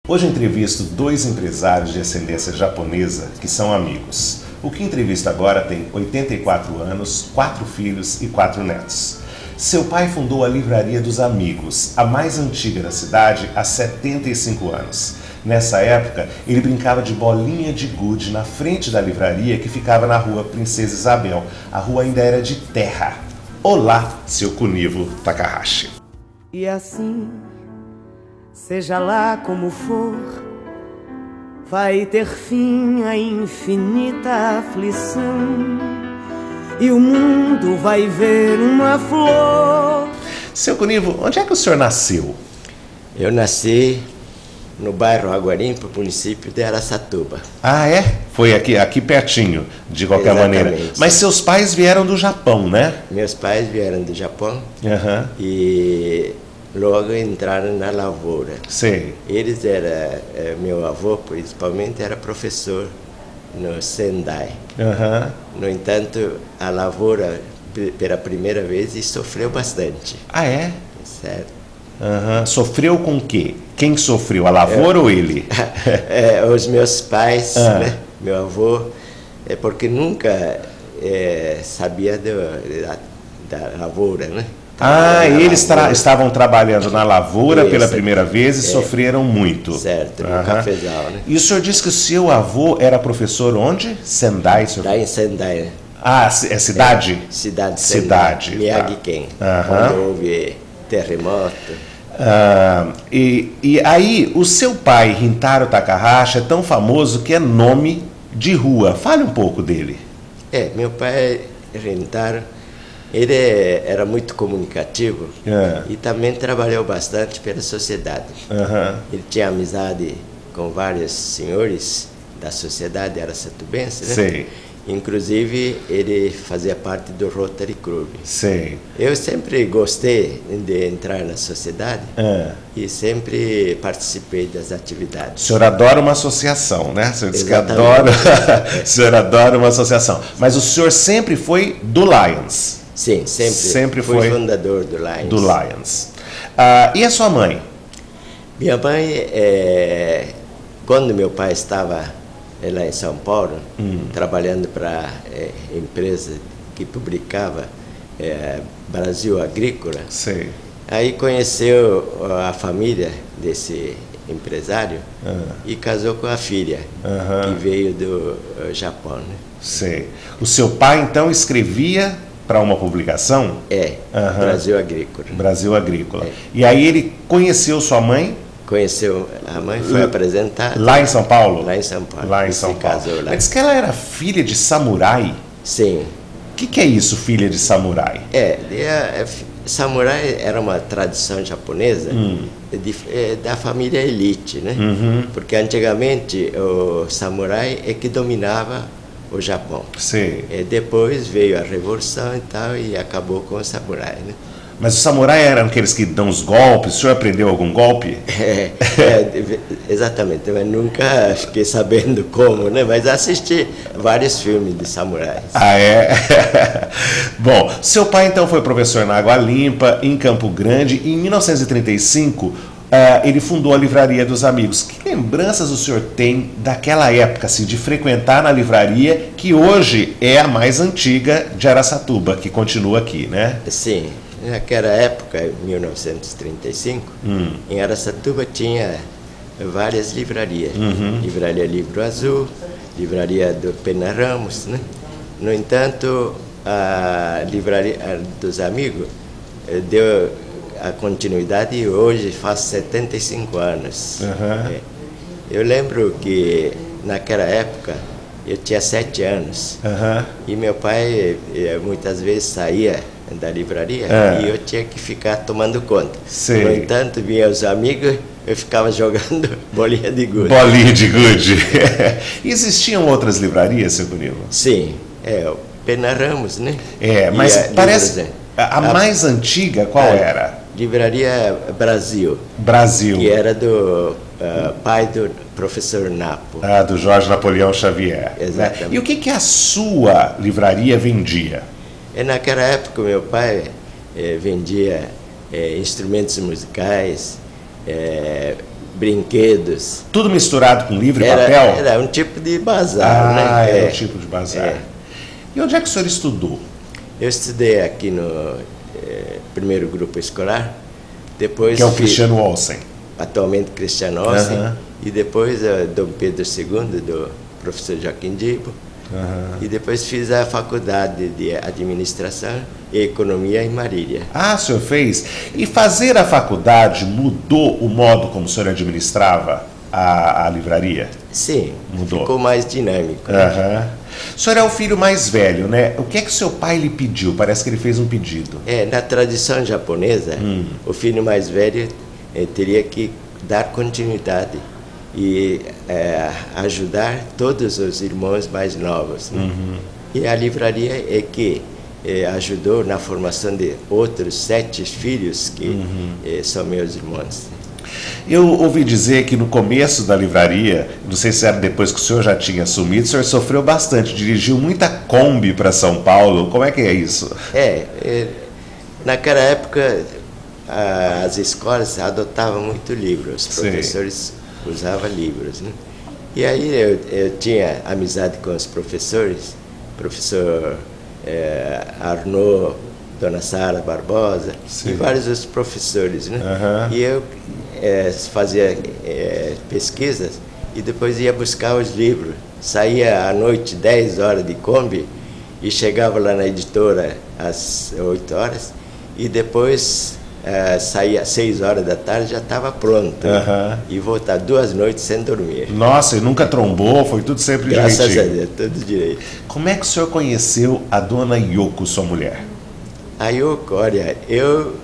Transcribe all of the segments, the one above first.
Hoje eu entrevisto dois empresários de ascendência japonesa que são amigos. O que entrevisto agora tem 84 anos, 4 filhos e 4 netos. Seu pai fundou a Livraria dos Amigos, a mais antiga da cidade, há 75 anos. Nessa época, ele brincava de bolinha de gude na frente da livraria que ficava na rua Princesa Isabel. A rua ainda era de terra. Olá, seu Kunivo Takahashi. E assim, seja lá como for, vai ter fim a infinita aflição e o mundo vai ver uma flor. Seu Kunivo, onde é que o senhor nasceu? Eu nasci no bairro Água Limpa, município de Araçatuba. Ah, é? Foi aqui pertinho, de qualquer maneira. Mas seus pais vieram do Japão, né? Meus pais vieram do Japão e logo entraram na lavoura. Sei. Eles meu avô principalmente era professor no Sendai. No entanto, a lavoura pela primeira vez sofreu bastante. Ah, é? Certo. Sofreu com o quê? Quem sofreu? A lavoura ou ele? Os meus pais, né? Meu avô, porque nunca sabia da lavoura, né? Eles estavam trabalhando na lavoura pela primeira vez e sofreram muito. Certo, no cafezal, né? E o senhor disse que o seu avô era professor onde? Sendai? Lá em Sendai, né? Ah, é cidade? Cidade. Miyagi-ken, onde houve terremoto. E aí, o seu pai, Rintaro Takahashi, é tão famoso que é nome de rua. Fale um pouco dele. Meu pai, Rintaro, ele era muito comunicativo e também trabalhou bastante pela sociedade. Ele tinha amizade com vários senhores da sociedade araçatubense, né? Sei. Inclusive, ele fazia parte do Rotary Club. Sei. Eu sempre gostei de entrar na sociedade e sempre participei das atividades. O senhor adora uma associação, né? O senhor diz que adora, o senhor adora uma associação. Mas o senhor sempre foi do Lions? Sim, sempre fui fundador do Lions. Do Lions. E a sua mãe? Minha mãe, quando meu pai estava lá em São Paulo, trabalhando para empresa que publicava Brasil Agrícola. Sei. Aí conheceu a família desse empresário e casou com a filha, que veio do Japão, né? Sei. O seu pai, então, escrevia para uma publicação? Brasil Agrícola. Brasil Agrícola. E aí ele conheceu sua mãe? Conheceu a mãe, foi apresentada. Lá em São Paulo? Lá em São Paulo. Lá em São Paulo. Casou lá. Mas diz que ela era filha de samurai? Sim. O que é isso, filha de samurai? Samurai era uma tradição japonesa da família elite, né? Porque antigamente o samurai é que dominava o Japão. Sim. Depois veio a revolução e tal e acabou com o samurai, né? Mas os samurais eram aqueles que dão os golpes? O senhor aprendeu algum golpe? Exatamente, mas nunca fiquei sabendo como, né? Mas assisti vários filmes de samurais. Ah, é? Bom, seu pai então foi professor na Água Limpa, em Campo Grande, e em 1935 ele fundou a Livraria dos Amigos. Que lembranças o senhor tem daquela época, assim, de frequentar na livraria, que hoje é a mais antiga de Araçatuba, que continua aqui, né? Sim. Naquela época, em 1935, em Araçatuba tinha várias livrarias. Livraria Livro Azul, Livraria do Pena Ramos, né? No entanto, a Livraria dos Amigos deu a continuidade e hoje faz 75 anos. Eu lembro que naquela época eu tinha 7 anos e meu pai muitas vezes saía da livraria e eu tinha que ficar tomando conta. Sim. No entanto, vinha os amigos, eu ficava jogando bolinha de gude. Bolinha de gude. Existiam outras livrarias, seu Kunivo? Sim, o Pena Ramos, né? Mas parece... A mais antiga, qual era? Livraria Brasil. Brasil. Que era do pai do professor Napo. Do Jorge Napoleão Xavier. Exatamente. Né? E o que a sua livraria vendia? Naquela época, meu pai vendia instrumentos musicais, brinquedos. Tudo misturado com livro e papel? Era um tipo de bazar, né? Era um tipo de bazar. E onde é que o senhor estudou? Eu estudei aqui no primeiro grupo escolar, depois... Que é o Cristiano Olsen. Atualmente Cristiano Olsen, e depois Dom Pedro II, do professor Joaquim Dibo, e depois fiz a faculdade de Administração e Economia em Marília. Ah, o senhor fez? E fazer a faculdade mudou o modo como o senhor administrava a livraria? Sim, mudou. Ficou mais dinâmico. O senhor é o filho mais velho, né? O que é que seu pai lhe pediu? Parece que ele fez um pedido. Na tradição japonesa, o filho mais velho teria que dar continuidade e ajudar todos os irmãos mais novos. Né? E a livraria é que ajudou na formação de outros 7 filhos que são meus irmãos. Eu ouvi dizer que no começo da livraria, não sei se era depois que o senhor já tinha assumido, o senhor sofreu bastante, dirigiu muita Kombi para São Paulo. Como é que é isso? Naquela época as escolas adotavam muito livros, os professores usavam livros, né? E aí eu tinha amizade com os professores, professor Arnaud, Dona Sara Barbosa, e vários outros professores, né? E eu fazia pesquisas e depois ia buscar os livros. Saía à noite, 10 horas de Kombi, e chegava lá na editora às 8 horas, e depois saía às 6 horas da tarde, já estava pronto. E voltava 2 noites sem dormir. Nossa, e nunca trombou, foi tudo sempre direitinho. Graças a Deus, tudo direito. Como é que o senhor conheceu a dona Yoko, sua mulher? A Yoko, olha, eu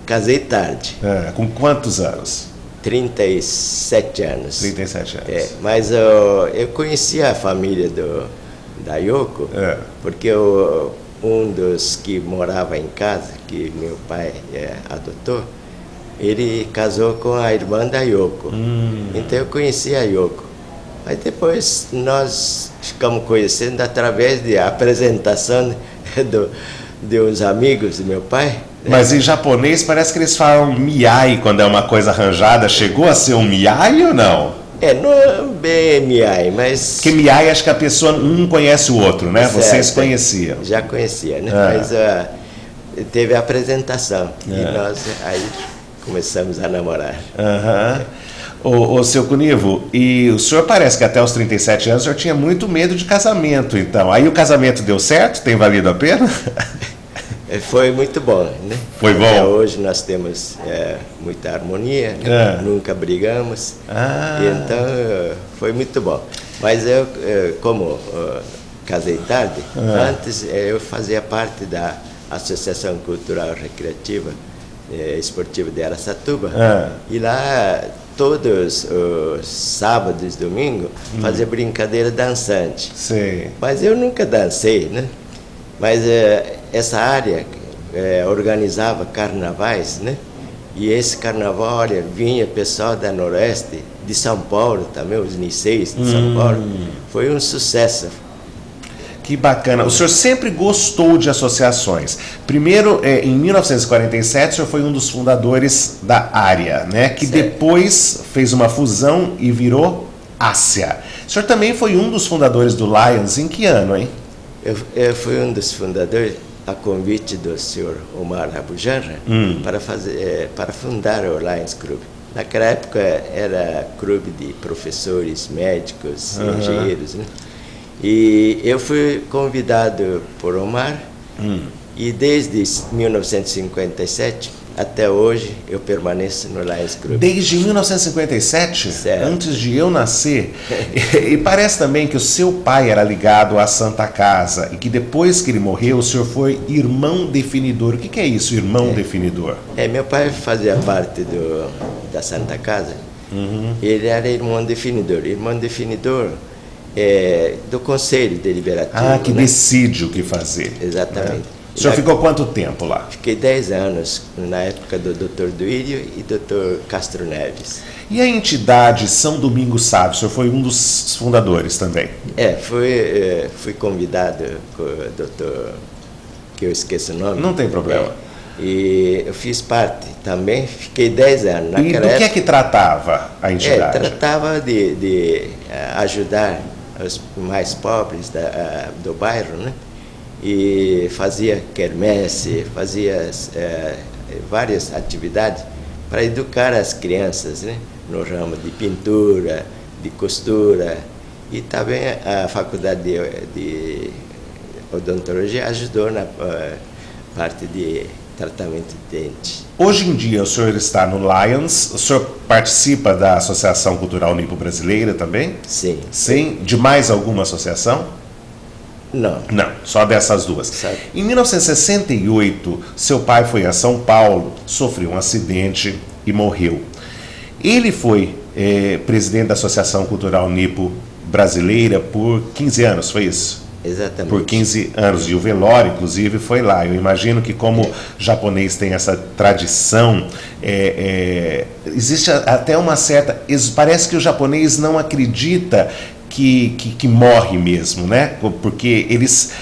casei tarde. Com quantos anos? 37 anos. 37 anos. Mas eu conhecia a família da Yoko, porque um dos que morava em casa, que meu pai adotou, ele casou com a irmã da Yoko. Então eu conhecia a Yoko. Mas depois nós ficamos conhecendo através de apresentação de uns amigos do meu pai. Mas em japonês parece que eles falam miai quando é uma coisa arranjada. Chegou a ser um miai ou não? Não é bem miai, mas... Porque miai acho que a pessoa conhece o outro, né? Certo. Vocês conheciam. Já conhecia, né? Mas teve a apresentação e nós aí começamos a namorar. Ô, seu Cunivo, e o senhor parece que até os 37 anos o senhor tinha muito medo de casamento, então. Aí o casamento deu certo? Tem valido a pena? Foi muito bom, né? Foi bom? Até hoje nós temos muita harmonia, né? Nunca brigamos, e então foi muito bom. Mas eu, como casei tarde, antes eu fazia parte da Associação Cultural Recreativa Esportiva de Araçatuba, e lá todos os sábados e domingos fazia brincadeira dançante. Mas eu nunca dancei, né? Mas essa área organizava carnavais, né? E esse carnaval, olha, vinha pessoal da Noroeste, de São Paulo também, os Niceis de São Paulo. Foi um sucesso. Que bacana. O senhor sempre gostou de associações. Primeiro, em 1947, o senhor foi um dos fundadores da área, né? Que depois fez uma fusão e virou Ásia. O senhor também foi um dos fundadores do Lions. Em que ano, hein? Eu fui um dos fundadores, a convite do senhor Omar Abujanra, para fundar o Lions Club. Naquela época era clube de professores, médicos, engenheiros, né? E eu fui convidado por Omar, e desde 1957 até hoje eu permaneço no Lions Club. Desde 1957? Certo. Antes de eu nascer. E parece também que o seu pai era ligado à Santa Casa e que depois que ele morreu o senhor foi irmão definidor. O que é isso, irmão definidor? Meu pai fazia parte da Santa Casa. Ele era irmão definidor. Irmão definidor do Conselho Deliberativo. Que decide o que fazer. Exatamente. O senhor ficou quanto tempo lá? Fiquei 10 anos, na época do Dr. Duílio e Dr. Castro Neves. E a entidade São Domingos Sávio, o senhor foi um dos fundadores também? Fui convidado com o doutor, que eu esqueço o nome. Não tem problema. E eu fiz parte também fiquei 10 anos. E do que é que tratava a entidade? Tratava de ajudar os mais pobres do bairro, né? E fazia quermesse, fazia várias atividades para educar as crianças, né? No ramo de pintura, de costura, e também a faculdade de odontologia ajudou na parte de tratamento de dente. Hoje em dia o senhor está no Lions, o senhor participa da Associação Cultural Nipo-Brasileira também? Sim. Sim? De mais alguma associação? Não. Não, só dessas duas. Sabe. Em 1968, seu pai foi a São Paulo, sofreu um acidente e morreu. Ele foi presidente da Associação Cultural Nipo-Brasileira por 15 anos, foi isso? Exatamente. Por 15 anos. E o velório, inclusive, foi lá. Eu imagino que como japonês tem essa tradição, existe até uma certa... Parece que o japonês não acredita que morre mesmo, né? Porque eles...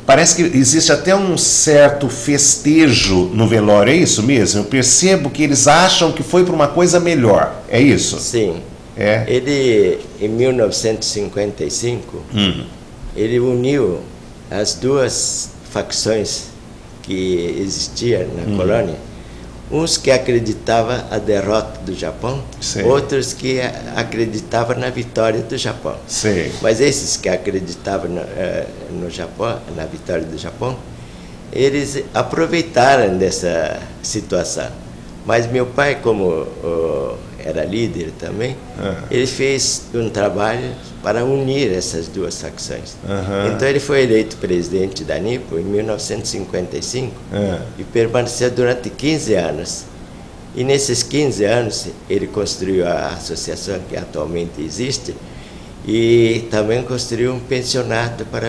Parece que existe até um certo festejo no velório, é isso mesmo? Eu percebo que eles acham que foi para uma coisa melhor, é isso? Sim. É. Ele, em 1955, ele uniu as duas facções que existiam na colônia. Uns que acreditavam a derrota do Japão, Sim. Outros que acreditavam na vitória do Japão. Sim. Mas esses que acreditavam no Japão, na vitória do Japão, eles aproveitaram dessa situação. Mas meu pai, como era líder também, ele fez um trabalho para unir essas duas facções. Então ele foi eleito presidente da Nipo em 1955 e permaneceu durante 15 anos. E nesses 15 anos ele construiu a associação que atualmente existe e também construiu um pensionato para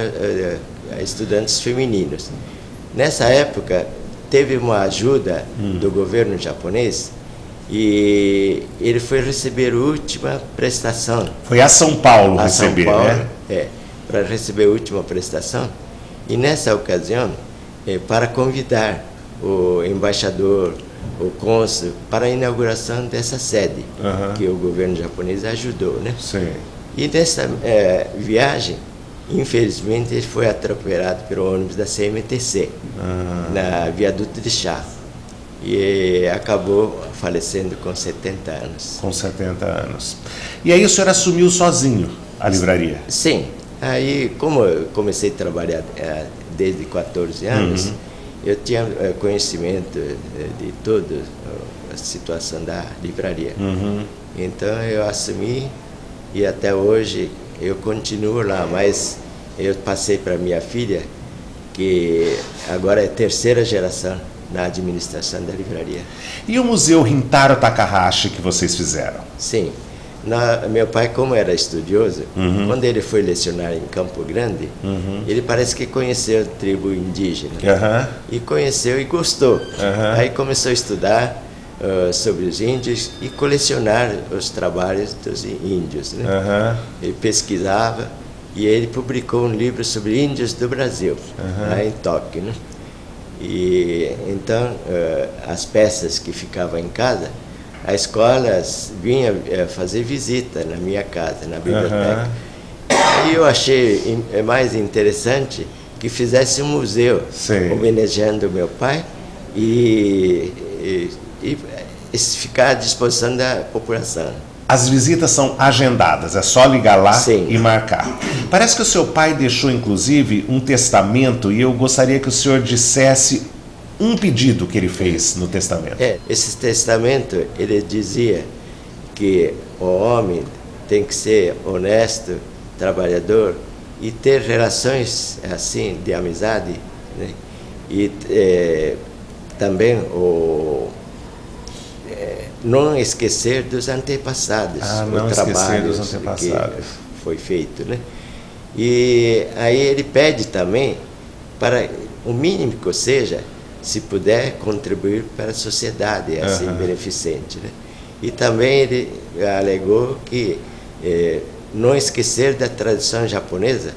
estudantes femininos. Nessa época teve uma ajuda do governo japonês e ele foi receber a última prestação. Foi a São Paulo receber, São Paulo, né? Para receber a última prestação. E nessa ocasião, para convidar o embaixador, o cônsul, para a inauguração dessa sede, que o governo japonês ajudou, né? Sim. E nessa viagem, infelizmente, ele foi atropelado pelo ônibus da CMTC, na Viaduto de Chá. E acabou falecendo com 70 anos. Com 70 anos. E aí o senhor assumiu sozinho a livraria? Sim. Aí, como eu comecei a trabalhar desde 14 anos, eu tinha conhecimento de toda a situação da livraria. Então eu assumi e até hoje eu continuo lá, mas eu passei para minha filha, que agora é terceira geração na administração da livraria. E o Museu Rintaro Takahashi que vocês fizeram? Sim. Meu pai, como era estudioso, quando ele foi lecionar em Campo Grande, ele parece que conheceu a tribo indígena. E conheceu e gostou. Aí começou a estudar sobre os índios e colecionar os trabalhos dos índios, né? Ele pesquisava e ele publicou um livro sobre índios do Brasil, lá em Tóquio, né? E então as peças que ficavam em casa, a escola vinha fazer visita na minha casa, na biblioteca. E eu achei mais interessante que fizesse um museu homenageando meu pai e ficar à disposição da população. As visitas são agendadas, é só ligar lá Sim. e marcar. Parece que o seu pai deixou, inclusive, um testamento e eu gostaria que o senhor dissesse um pedido que ele fez no testamento. Esse testamento, ele dizia que o homem tem que ser honesto, trabalhador e ter relações assim de amizade, né? E também não esquecer dos antepassados, não o trabalho dos antepassados que foi feito, né? E aí ele pede também para o mínimo que seja, se puder contribuir para a sociedade assim beneficente, né? E também ele alegou que não esquecer da tradição japonesa,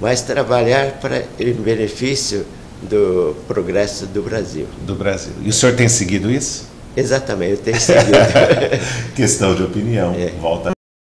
mas trabalhar para o benefício do progresso do Brasil. Do Brasil. E o senhor tem seguido isso? Exatamente, eu tenho seguido. Questão de opinião. Volta.